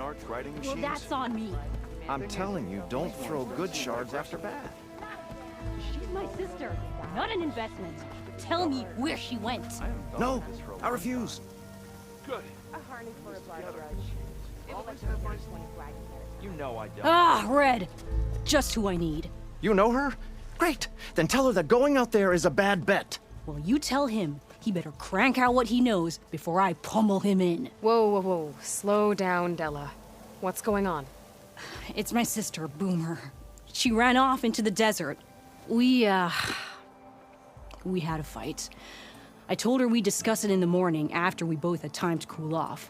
monarch writing Well, machines? that's on me. I'm telling you, don't throw good shards after bad. She's my sister, not an investment. Tell me where she went. No, I refuse. Good. A harness for a blood grudge. You know I don't. Ah, Red. Just who I need. You know her? Great. Then tell her that going out there is a bad bet. Well, you tell him he better crank out what he knows before I pummel him in. Whoa, whoa, whoa. Slow down, Della. What's going on? It's my sister, Boomer. She ran off into the desert. We had a fight. I told her we'd discuss it in the morning after we both had time to cool off.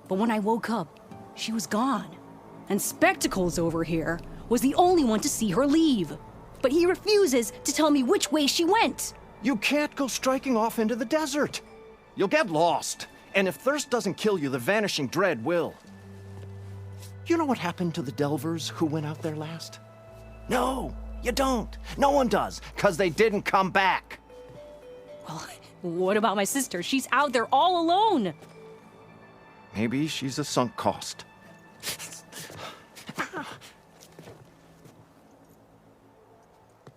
But when I woke up, she was gone. And Spectacles over here was the only one to see her leave. But he refuses to tell me which way she went. You can't go striking off into the desert. You'll get lost. And if thirst doesn't kill you, the vanishing dread will. You know what happened to the Delvers who went out there last? No, you don't. No one does, because they didn't come back. Well, what about my sister? She's out there all alone. Maybe she's a sunk cost.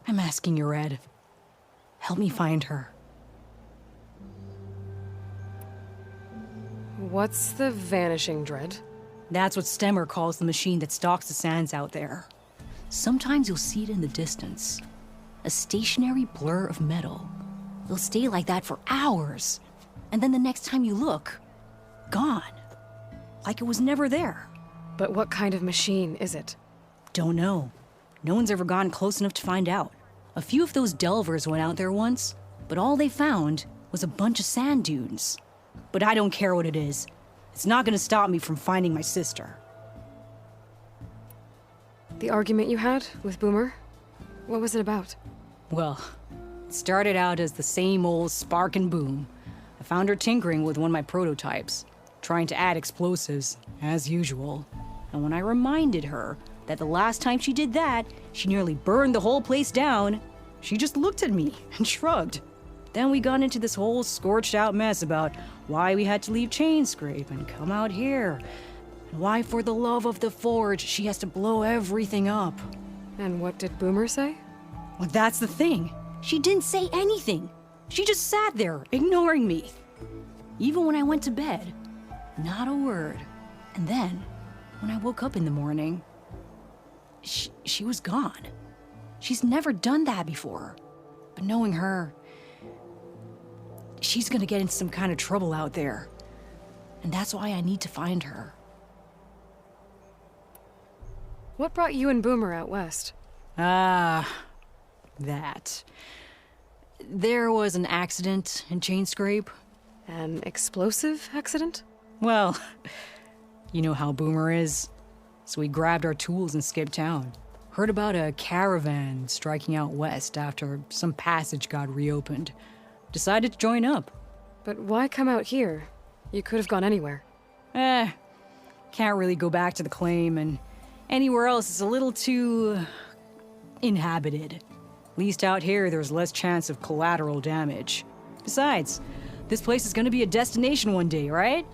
I'm asking you, Red. Help me find her. What's the vanishing dread? That's what Stemmer calls the machine that stalks the sands out there. Sometimes you'll see it in the distance. A stationary blur of metal. It'll stay like that for hours. And then the next time you look, gone. Like it was never there. But what kind of machine is it? Don't know. No one's ever gotten close enough to find out. A few of those delvers went out there once, but all they found was a bunch of sand dunes. But I don't care what it is. It's not gonna stop me from finding my sister. The argument you had with Boomer? What was it about? Well, it started out as the same old spark and boom. I found her tinkering with one of my prototypes, trying to add explosives, as usual. And when I reminded her that the last time she did that, she nearly burned the whole place down, she just looked at me and shrugged. Then we got into this whole scorched out mess about why we had to leave Chainscrape and come out here. And why, for the love of the Forge, she has to blow everything up. And what did Boomer say? Well, that's the thing. She didn't say anything. She just sat there, ignoring me. Even when I went to bed, not a word. And then, when I woke up in the morning, she was gone. She's never done that before. But knowing her, she's gonna get in some kind of trouble out there. And that's why I need to find her. What brought you and Boomer out west? That. There was an accident in Chainscrape. An explosive accident? Well, you know how Boomer is. So we grabbed our tools and skipped town. Heard about a caravan striking out west after some passage got reopened. Decided to join up. But why come out here? You could have gone anywhere. Can't really go back to the claim, and anywhere else is a little too inhabited. At least out here, there's less chance of collateral damage. Besides, this place is gonna be a destination one day, right?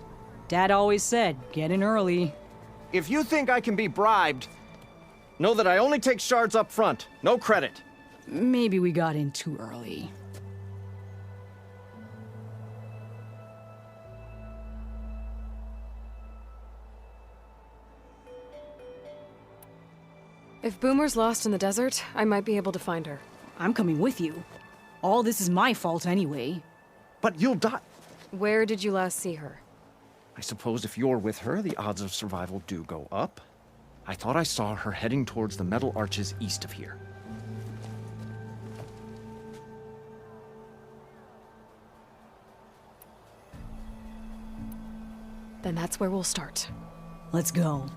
Dad always said, get in early. If you think I can be bribed, know that I only take shards up front, no credit. Maybe we got in too early. If Boomer's lost in the desert, I might be able to find her. I'm coming with you. All this is my fault anyway. But you'll die. Where did you last see her? I suppose if you're with her, the odds of survival do go up. I thought I saw her heading towards the metal arches east of here. Then that's where we'll start. Let's go.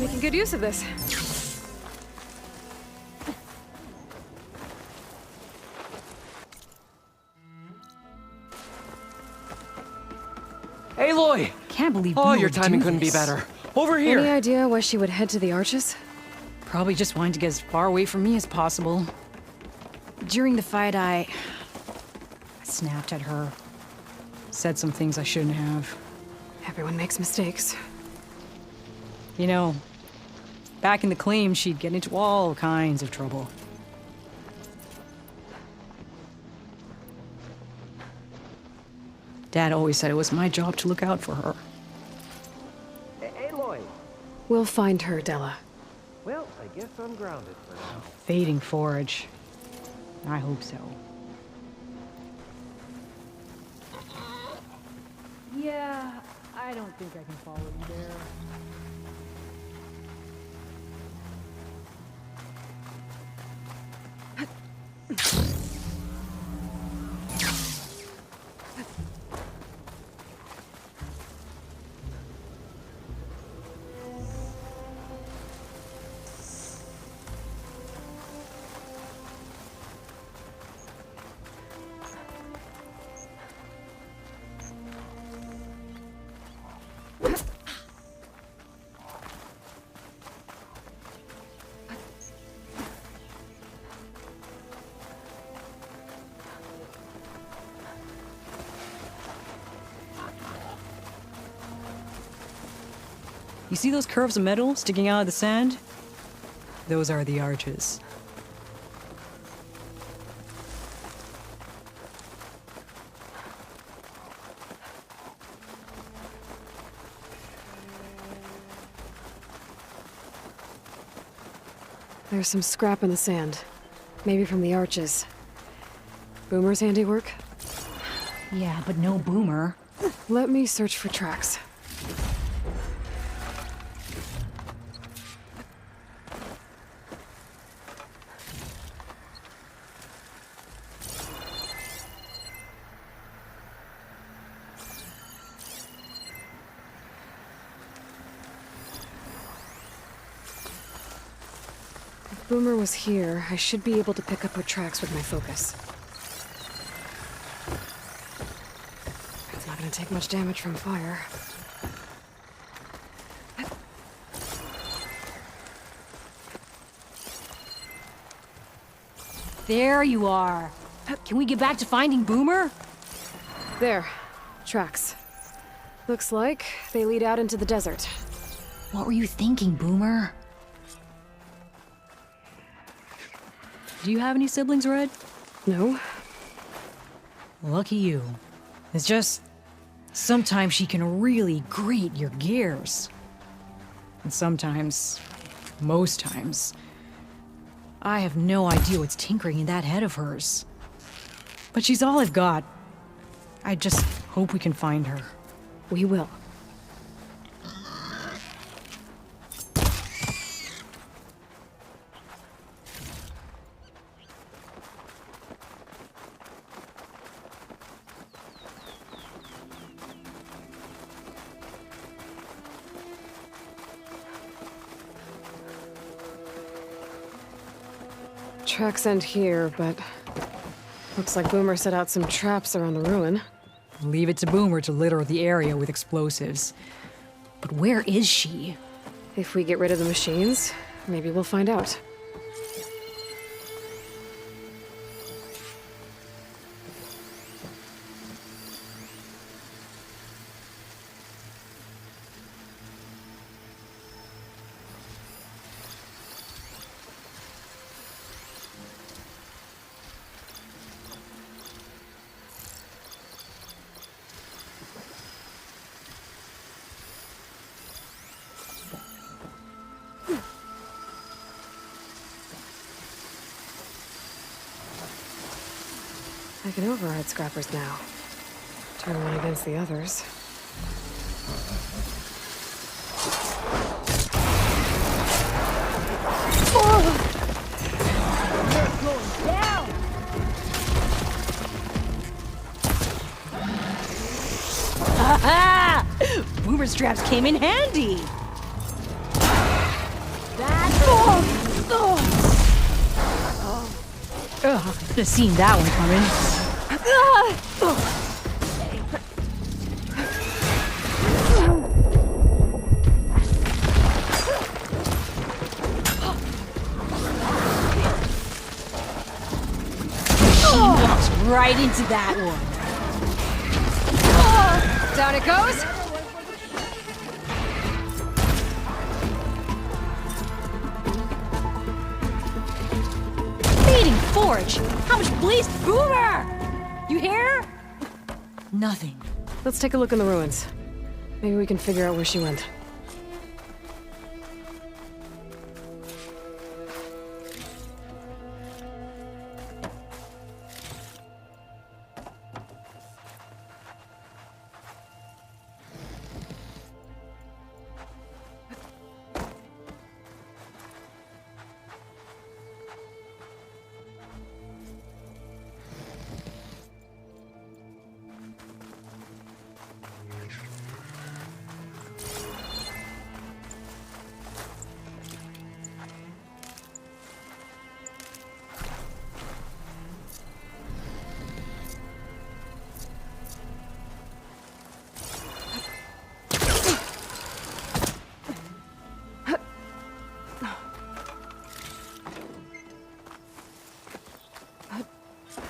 Making good use of this. Aloy! Can't believe Oh, Boo your would timing do couldn't be this. better. Over Any here! idea why she would head to the arches? Probably just wanted to get as far away from me as possible. During the fight, I snapped at her. Said some things I shouldn't have. Everyone makes mistakes. You know, back in the claim, she'd get into all kinds of trouble. Dad always said it was my job to look out for her. Aloy! We'll find her, Della. Well, I guess I'm grounded for now. Fading forage. I hope so. Yeah, I don't think I can follow you there. You see those curves of metal sticking out of the sand? Those are the arches. There's some scrap in the sand. Maybe from the arches. Boomer's handiwork? Yeah, but no Boomer. Let me search for tracks. If Boomer was here, I should be able to pick up her tracks with my focus. It's not gonna take much damage from fire. There you are. Can we get back to finding Boomer? There. Tracks. Looks like they lead out into the desert. What were you thinking, Boomer? Do you have any siblings, Red? No? Lucky you. It's just... sometimes she can really grate your gears. And sometimes... most times... I have no idea what's tinkering in that head of hers. But she's all I've got. I just hope we can find her. We will. Tracks end here, but looks like Boomer set out some traps around the ruin. Leave it to Boomer to litter the area with explosives. But where is she? If we get rid of the machines, maybe we'll find out. I can override scrappers now. Turn one against the others. Ha! Boomer straps came in handy! Ugh, should have seen that one coming. She walks right into that one. Down it goes. Feeding Forge! How much blaze Boomer? You hear? Nothing. Let's take a look in the ruins. Maybe we can figure out where she went.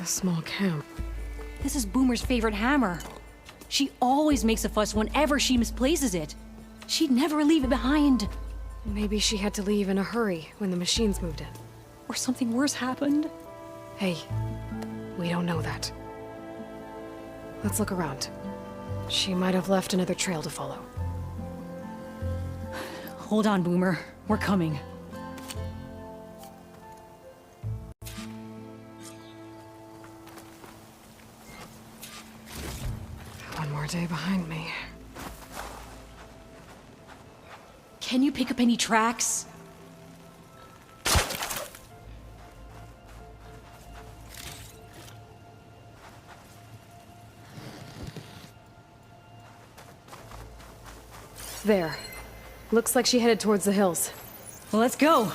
A small camp. This is Boomer's favorite hammer. She always makes a fuss whenever she misplaces it. She'd never leave it behind. Maybe she had to leave in a hurry when the machines moved in. Or something worse happened. Hey, we don't know that. Let's look around. She might have left another trail to follow. Hold on, Boomer. We're coming. One more day behind me. Can you pick up any tracks? There. Looks like she headed towards the hills. Well, let's go.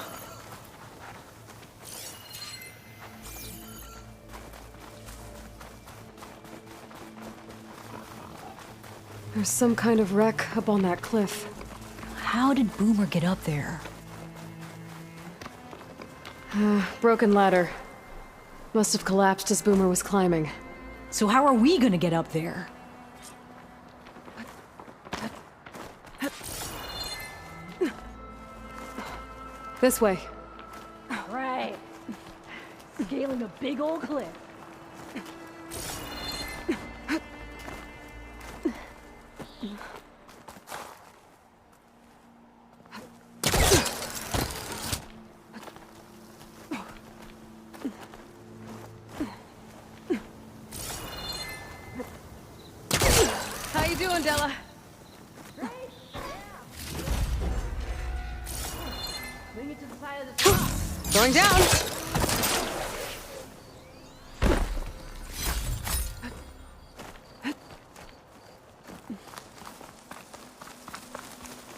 There's some kind of wreck up on that cliff. How did Boomer get up there? Broken ladder. Must have collapsed as Boomer was climbing. So how are we gonna get up there? This way. Right. Scaling a big old cliff. How you doing, Della? Bring it to the side of the top. Going down!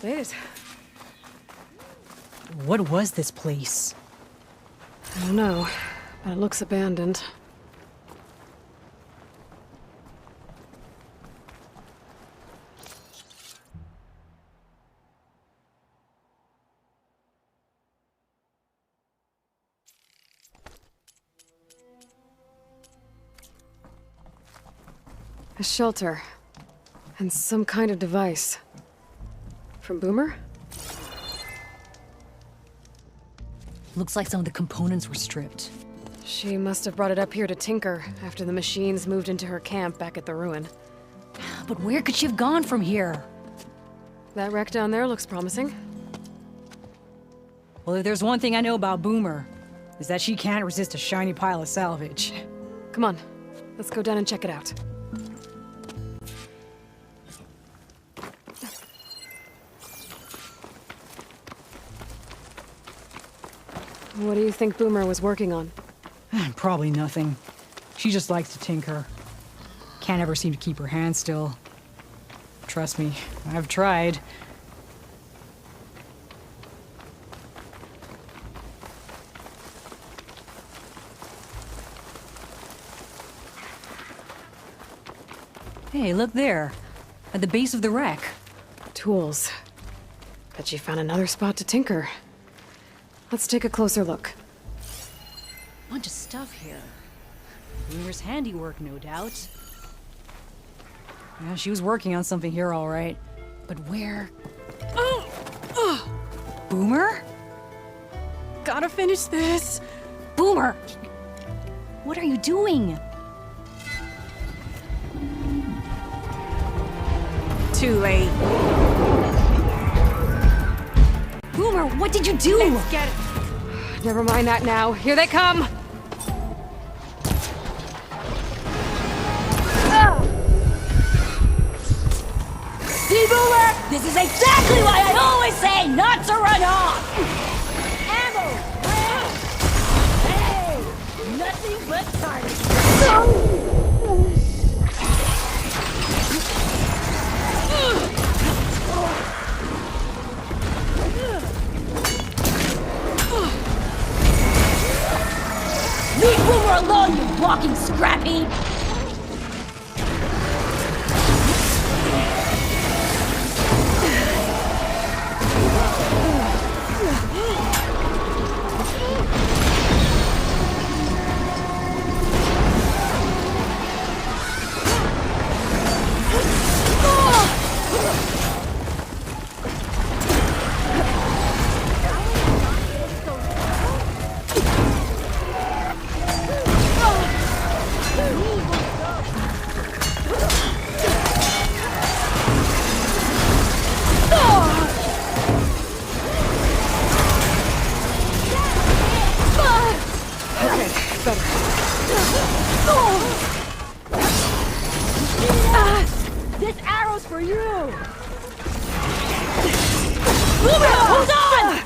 Made it. What was this place? I don't know, but it looks abandoned. A shelter. And some kind of device. From Boomer? Looks like some of the components were stripped. She must have brought it up here to tinker after the machines moved into her camp back at the ruin. But where could she have gone from here? That wreck down there looks promising. Well, if there's one thing I know about Boomer, is that she can't resist a shiny pile of salvage. Come on, let's go down and check it out. What do you think Boomer was working on? Probably nothing. She just likes to tinker. Can't ever seem to keep her hands still. Trust me, I've tried. Hey, look there. At the base of the wreck. Tools. Bet she found another spot to tinker. Let's take a closer look. Bunch of stuff here. Boomer's handiwork, no doubt. Yeah, she was working on something here, all right. But where? Boomer? Gotta finish this. Boomer! What are you doing? Too late. Boomer, what did you do? Let's get it. Never mind that now. Here they come. See, Boomer? This is exactly why I always say not to run off! Ammo! Hey! Nothing but targets! Leave Boomer alone, you walking scrappy! This arrow's for you! Boomer, hold on!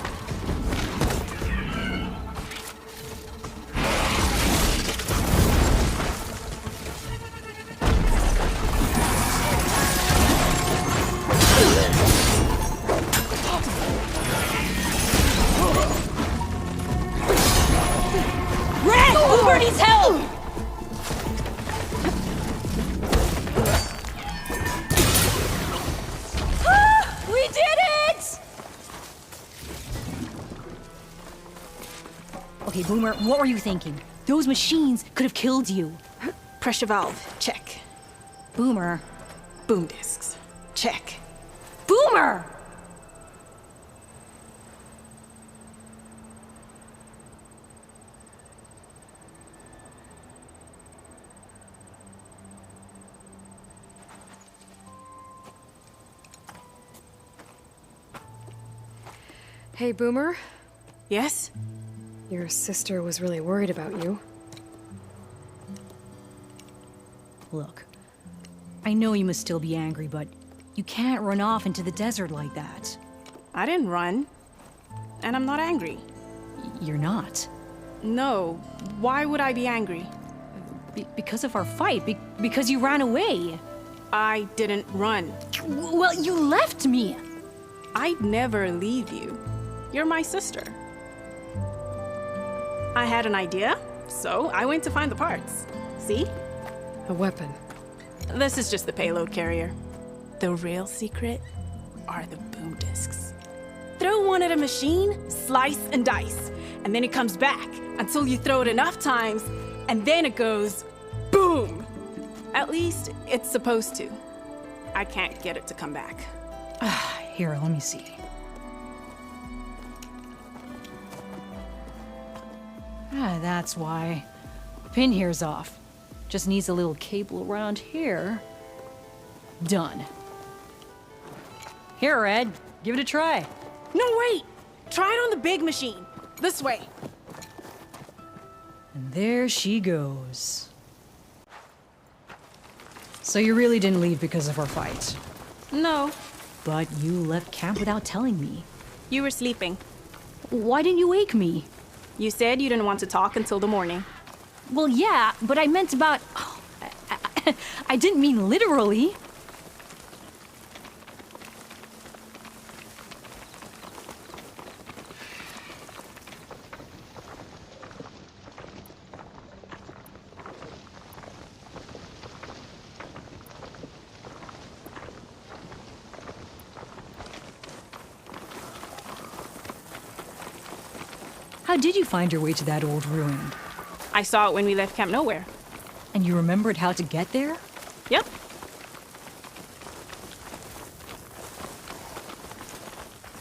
Red! Boomer needs help! We did it! Okay, Boomer, what were you thinking? Those machines could have killed you. Pressure valve. Check. Boomer. Boom discs. Check. Boomer! Hey, Boomer. Yes? Your sister was really worried about you. Look, I know you must still be angry, but you can't run off into the desert like that. I didn't run. And I'm not angry. You're not. No. Why would I be angry? Because of our fight, because you ran away. I didn't run. Well, you left me. I'd never leave you. You're my sister. I had an idea, so I went to find the parts. See? A weapon. This is just the payload carrier. The real secret are the boom discs. Throw one at a machine, slice and dice, and then it comes back until you throw it enough times, and then it goes boom. At least it's supposed to. I can't get it to come back. Here, let me see. That's why. Pin here's off. Just needs a little cable around here. Done. Here, Red. Give it a try. No, wait! Try it on the big machine. This way. And there she goes. So you really didn't leave because of our fight. No, But you left camp without telling me. you were sleeping. Why didn't you wake me? You said you didn't want to talk until the morning. Well, yeah, but I meant about... I didn't mean literally. How did you find your way to that old ruin? I saw it when we left Camp Nowhere. And you remembered how to get there? Yep.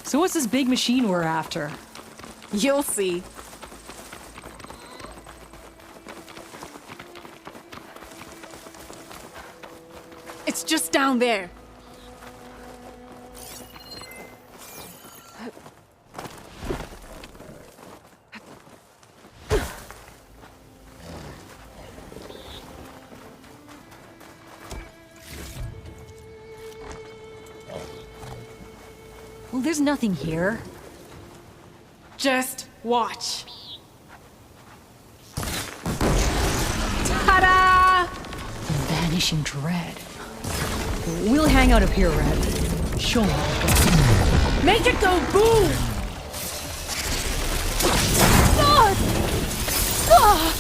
So what's this big machine we're after? You'll see. It's just down there. Well, there's nothing here. Just watch. Ta-da! The vanishing dread. We'll hang out up here, Red. Show me. Make it go boom! Ah! Ah!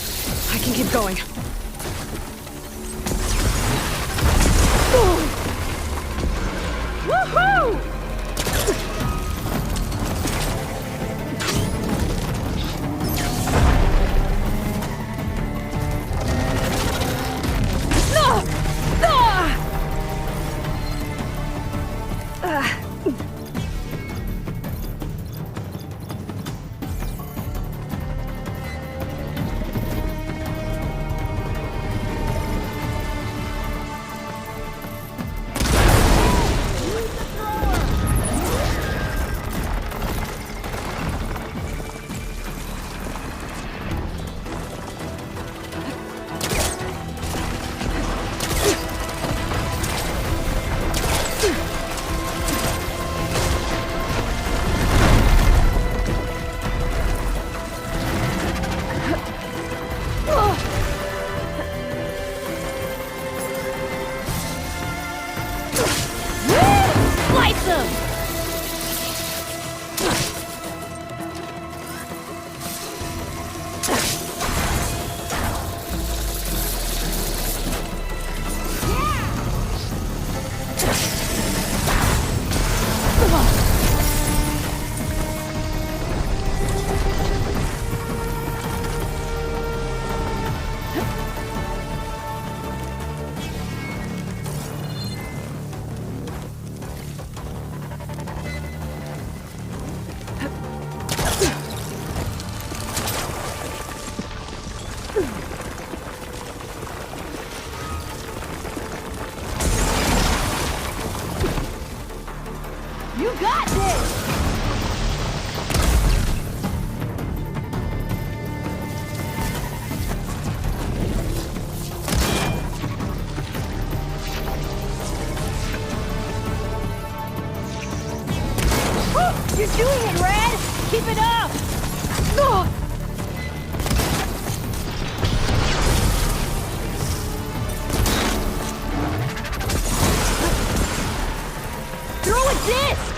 I can keep going. Woohoo! You got this! You're doing it, Red! Keep it up! Throw a disc!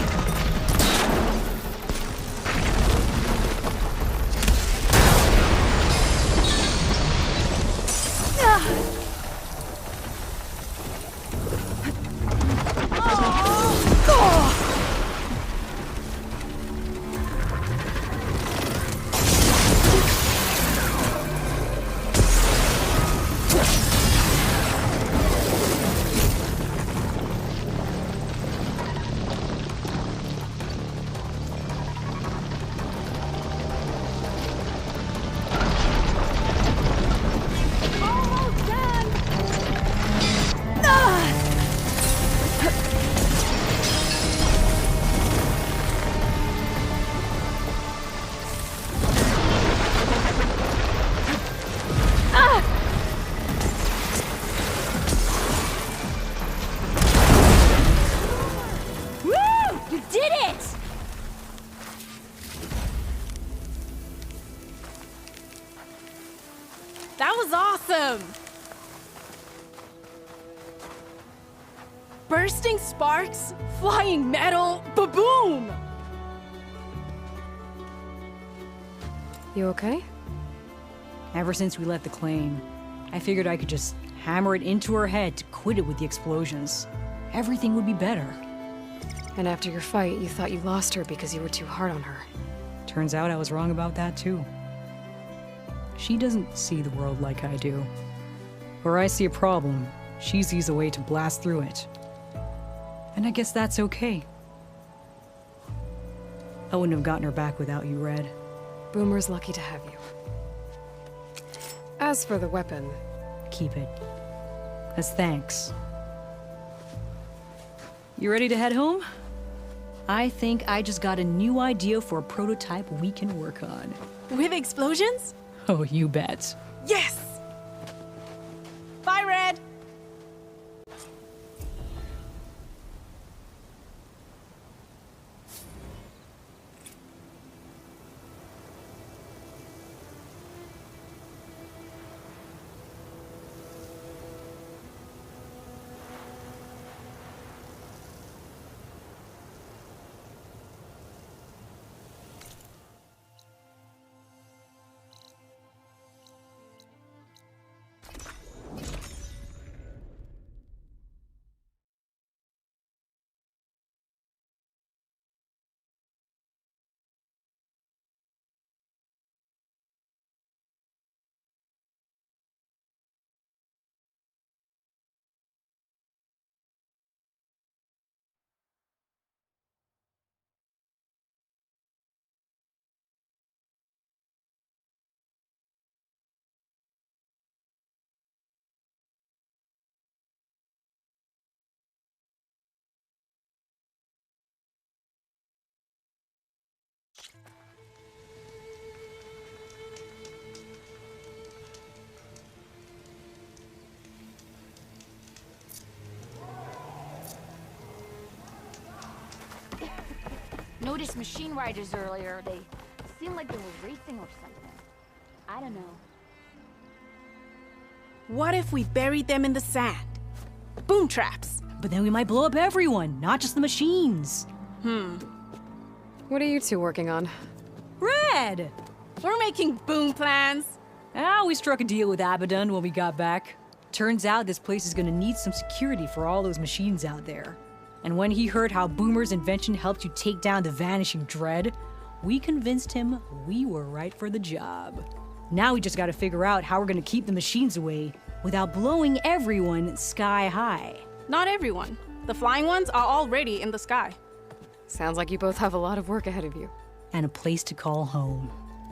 That was awesome! Bursting sparks, flying metal, ba-boom! You okay? Ever since we left the claim, I figured I could just hammer it into her head to quit it with the explosions. Everything would be better. And after your fight, you thought you lost her because you were too hard on her. Turns out I was wrong about that too. She doesn't see the world like I do. Where I see a problem, she sees a way to blast through it. And I guess that's okay. I wouldn't have gotten her back without you, Red. Boomer's lucky to have you. As for the weapon... Keep it. As thanks. You ready to head home? I think I just got a new idea for a prototype we can work on. With explosions? Oh, you bet. Yes! Bye, Red! Noticed machine riders earlier. They seemed like they were racing or something. I don't know. What if we buried them in the sand? Boom traps. But then we might blow up everyone, not just the machines. What are you two working on? Red! We're making boom plans. We struck a deal with Abaddon when we got back. Turns out this place is gonna need some security for all those machines out there. And when he heard how Boomer's invention helped you take down the vanishing dread, we convinced him we were right for the job. Now we just gotta figure out how we're gonna keep the machines away without blowing everyone sky high. Not everyone. The flying ones are already in the sky. Sounds like you both have a lot of work ahead of you. And a place to call home.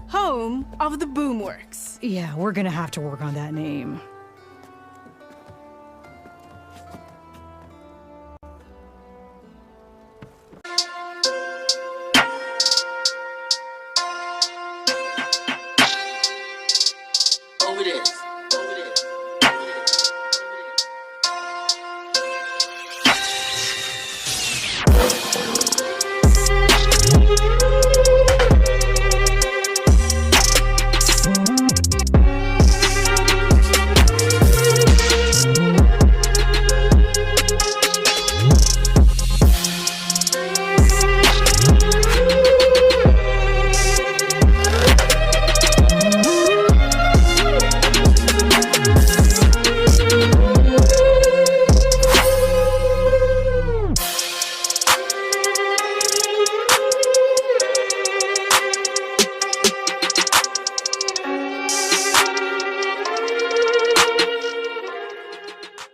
Home of the Boomworks. Yeah, we're gonna have to work on that name.